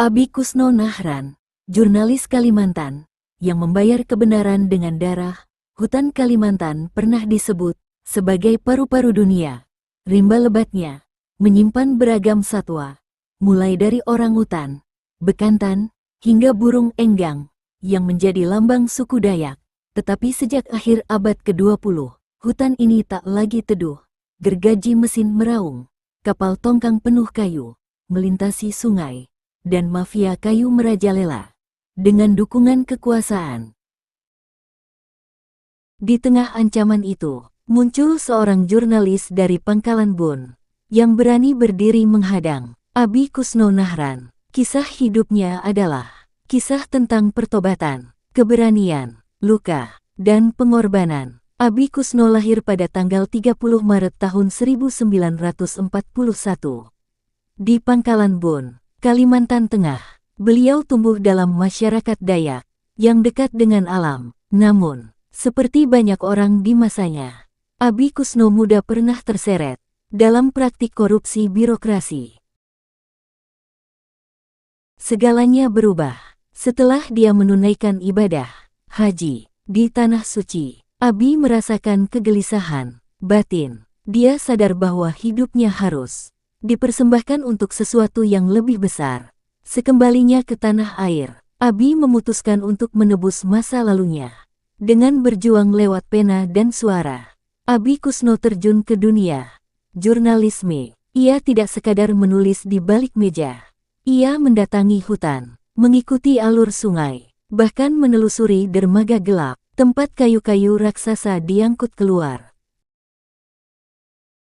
Abi Kusno Nahran, jurnalis Kalimantan, yang membayar kebenaran dengan darah. Hutan Kalimantan pernah disebut sebagai paru-paru dunia. Rimba lebatnya menyimpan beragam satwa, mulai dari orangutan, bekantan, hingga burung enggang, yang menjadi lambang suku Dayak. Tetapi sejak akhir abad ke-20, hutan ini tak lagi teduh. Gergaji mesin meraung, kapal tongkang penuh kayu melintasi sungai, dan mafia kayu merajalela dengan dukungan kekuasaan. Di tengah ancaman itu, muncul seorang jurnalis dari Pangkalan Bun yang berani berdiri menghadang Abi Kusno Nahran. Kisah hidupnya adalah kisah tentang pertobatan, keberanian, luka, dan pengorbanan. Abi Kusno lahir pada tanggal 30 Maret tahun 1941 di Pangkalan Bun, Kalimantan Tengah. Beliau tumbuh dalam masyarakat Dayak yang dekat dengan alam. Namun, seperti banyak orang di masanya, Abi Kusno muda pernah terseret dalam praktik korupsi birokrasi. Segalanya berubah setelah dia menunaikan ibadah haji di Tanah Suci. Abi merasakan kegelisahan batin. Dia sadar bahwa hidupnya harus dipersembahkan untuk sesuatu yang lebih besar. Sekembalinya ke tanah air, Abi memutuskan untuk menebus masa lalunya. Dengan berjuang lewat pena dan suara, Abi Kusno terjun ke dunia jurnalisme. Ia tidak sekadar menulis di balik meja. Ia mendatangi hutan, mengikuti alur sungai, bahkan menelusuri dermaga gelap, tempat kayu-kayu raksasa diangkut keluar.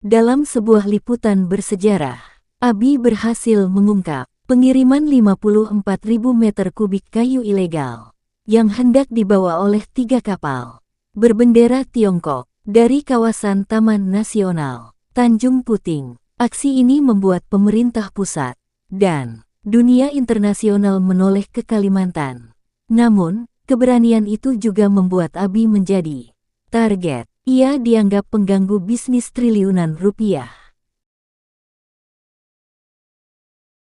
Dalam sebuah liputan bersejarah, Abi berhasil mengungkap pengiriman 54.000 meter kubik kayu ilegal yang hendak dibawa oleh 3 kapal berbendera Tiongkok dari kawasan Taman Nasional Tanjung Puting. Aksi ini membuat pemerintah pusat dan dunia internasional menoleh ke Kalimantan. Namun, keberanian itu juga membuat Abi menjadi target. Ia dianggap pengganggu bisnis triliunan rupiah.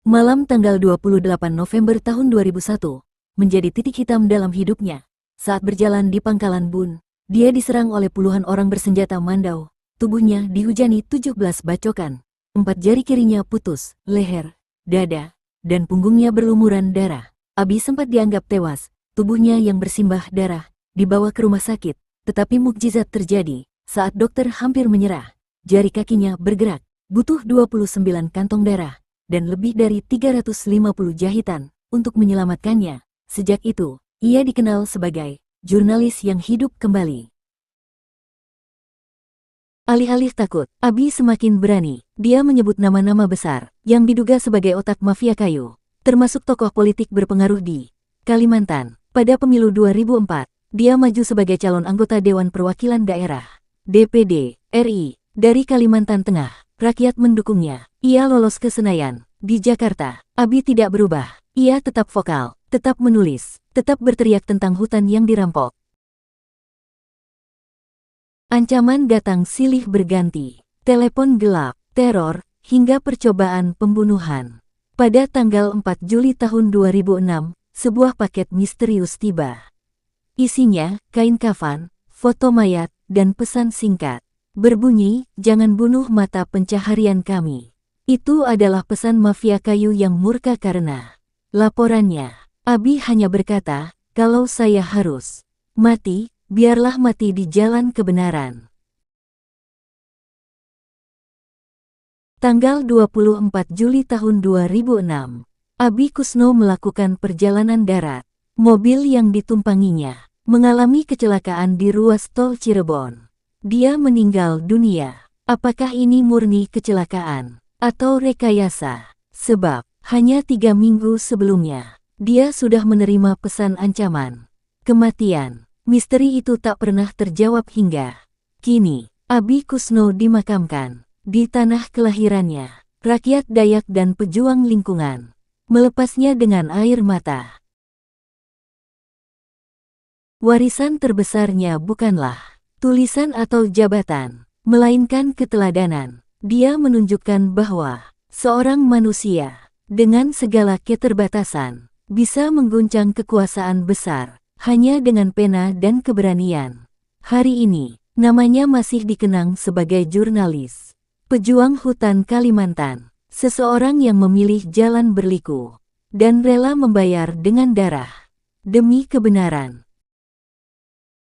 Malam tanggal 28 November tahun 2001 menjadi titik hitam dalam hidupnya. Saat berjalan di Pangkalan Bun, dia diserang oleh puluhan orang bersenjata Mandau. Tubuhnya dihujani 17 bacokan. 4 jari kirinya putus, leher, dada, dan punggungnya berlumuran darah. Abi sempat dianggap tewas. Tubuhnya yang bersimbah darah dibawa ke rumah sakit. Tetapi mukjizat terjadi saat dokter hampir menyerah. Jari kakinya bergerak, butuh 29 kantong darah, dan lebih dari 350 jahitan untuk menyelamatkannya. Sejak itu, ia dikenal sebagai jurnalis yang hidup kembali. Alih-alih takut, Abi semakin berani. Dia menyebut nama-nama besar yang diduga sebagai otak mafia kayu, termasuk tokoh politik berpengaruh di Kalimantan. Pada pemilu 2004, dia maju sebagai calon anggota Dewan Perwakilan Daerah (DPD) RI dari Kalimantan Tengah. Rakyat mendukungnya. Ia lolos ke Senayan di Jakarta. Abi tidak berubah. Ia tetap vokal, tetap menulis, tetap berteriak tentang hutan yang dirampok. Ancaman datang silih berganti. Telepon gelap, teror, hingga percobaan pembunuhan. Pada tanggal 4 Juli tahun 2006, sebuah paket misterius tiba. Isinya, kain kafan, foto mayat, dan pesan singkat. Berbunyi, "Jangan bunuh mata pencaharian kami." Itu adalah pesan mafia kayu yang murka karena laporannya. Abi hanya berkata, "Kalau saya harus mati, biarlah mati di jalan kebenaran." Tanggal 24 Juli tahun 2006, Abi Kusno melakukan perjalanan darat. Mobil yang ditumpanginya mengalami kecelakaan di ruas tol Cirebon. Dia meninggal dunia. Apakah ini murni kecelakaan atau rekayasa? Sebab, hanya 3 minggu sebelumnya, dia sudah menerima pesan ancaman kematian. Misteri itu tak pernah terjawab hingga kini. Abi Kusno dimakamkan di tanah kelahirannya. Rakyat Dayak dan pejuang lingkungan melepasnya dengan air mata. Warisan terbesarnya bukanlah tulisan atau jabatan, melainkan keteladanan. Dia menunjukkan bahwa seorang manusia Dengan segala keterbatasan, bisa mengguncang kekuasaan besar, hanya dengan pena dan keberanian. Hari ini, namanya masih dikenang sebagai jurnalis, pejuang hutan Kalimantan, seseorang yang memilih jalan berliku, dan rela membayar dengan darah, demi kebenaran.